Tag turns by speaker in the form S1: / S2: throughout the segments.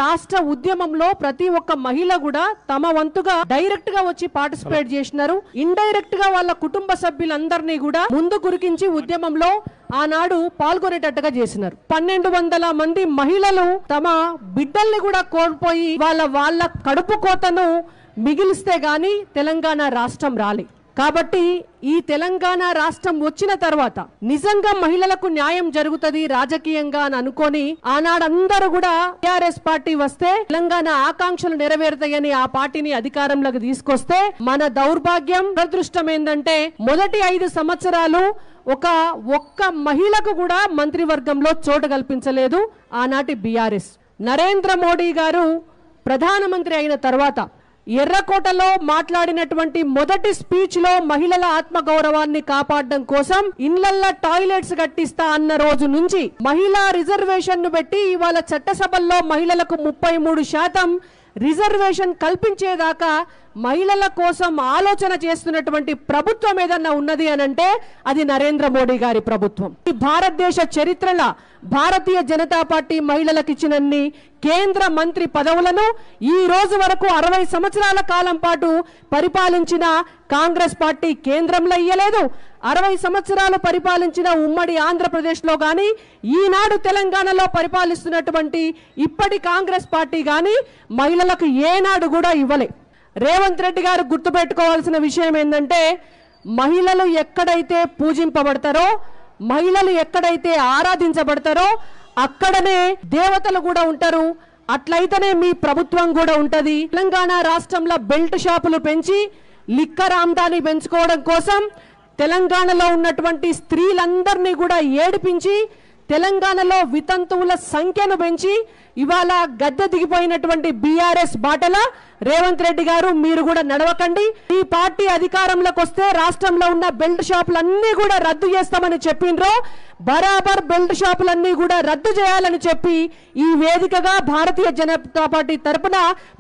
S1: రాష్ట్ర ఉద్యమంలో ప్రతి ఒక్క మహిళ కూడా తమ వంతుగా డైరెక్ట్ గా వచ్చి పార్టిసిపేట్ చేసినారు. ఇండైరెక్ట్ గా వాళ్ళ కుటుంబ సభ్యులందరినీ కూడా ముందు గురికించి ఉద్యమంలో ఆనాడు పాల్గొనేటట్టుగా చేసినారు. 1200 మంది మహిళలు తమ బిడ్డల్ని కూడా కోల్పోయి వాళ్ళ కడుపు కోతను మిగిలిస్తే గాని తెలంగాణ రాష్ట్రం రాలే. కాబట్టి ఈ తెలంగాణ రాష్ట్రం వచ్చిన తర్వాత నిజంగా మహిళలకు న్యాయం జరుగుతుంది రాజకీయంగా అని అనుకొని ఆనాడందరూ కూడా టిఆర్ఎస్ పార్టీ వస్తే తెలంగాణ ఆకాంక్షలు నెరవేరుతాయని ఆ పార్టీని అధికారంలోకి తీసుకొస్తే మన దౌర్భాగ్యం దురదృష్టం ఏంటంటే మొదటి 5 సంవత్సరాలు ఒక్క మహిళకు కూడా మంత్రివర్గంలో చోటు కల్పించలేదు ఆనాటి బీఆర్ఎస్. నరేంద్ర మోడీ గారు ప్రధానమంత్రి అయిన తర్వాత ఎర్రకోటలో మాట్లాడినటువంటి మొదటి స్పీచ్ లో మహిళల ఆత్మగౌరవాన్ని కాపాడడం కోసం ఇళ్లల్లో టాయిలెట్స్ కట్టిస్తా అన్న రోజు నుంచి మహిళా రిజర్వేషన్ ను పెట్టి ఇవాళ చట్టసభల్లో మహిళలకు 33% రిజర్వేషన్ కల్పించేదాకా మహిళల కోసం ఆలోచన చేస్తున్నటువంటి ప్రభుత్వం ఏదన్నా ఉన్నది అనంటే అది నరేంద్ర మోడీ గారి ప్రభుత్వం. ఈ భారతదేశ చరిత్రలో భారతీయ జనతా పార్టీ మహిళలకు ఇచ్చినన్ని కేంద్ర మంత్రి పదవులను ఈ రోజు వరకు 60 సంవత్సరాల కాలం పాటు పరిపాలించిన కాంగ్రెస్ పార్టీ కేంద్రంలో ఇయ్యలేదు. 60 సంవత్సరాలు పరిపాలించిన ఉమ్మడి ఆంధ్రప్రదేశ్ లో గాని ఈనాడు తెలంగాణలో పరిపాలిస్తున్నటువంటి ఇప్పటి కాంగ్రెస్ పార్టీ గాని మహిళలకు ఏనాడు కూడా ఇవ్వలే. రేవంత్ రెడ్డి గారు గుర్తుపెట్టుకోవాల్సిన విషయం ఏంటంటే మహిళలు ఎక్కడైతే పూజింపబడతారో మహిళలు ఎక్కడైతే ఆరాధించబడతారో అక్కడనే దేవతలు కూడా ఉంటారు. అట్లయితేనే మీ ప్రభుత్వం కూడా ఉంటది. తెలంగాణ రాష్ట్రంలో బెల్ట్ షాపులు పెంచి లిక్కర్ ఆమ్దాన్ని పెంచుకోవడం కోసం తెలంగాణలో ఉన్నటువంటి స్త్రీలందరినీ కూడా ఏడిపించి తెలంగాణలో వితంతువుల సంఖ్యను పెంచి ఇవాళ గద్దె దిగిపోయినటువంటి బీఆర్ఎస్ బాటల రేవంత్ రెడ్డి గారు మీరు కూడా నడవకండి. ఈ పార్టీ అధికారంలోకి వస్తే రాష్ట్రంలో ఉన్న బెల్ట్ షాపులన్నీ కూడా రద్దు చేస్తామని చెప్పిండ్రో బరాబర్ బెల్ట్ షాపులన్నీ కూడా రద్దు చేయాలని చెప్పి ఈ వేదికగా భారతీయ జనతా పార్టీ తరపున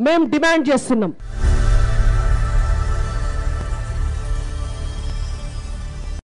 S1: మేము డిమాండ్ చేస్తున్నాం.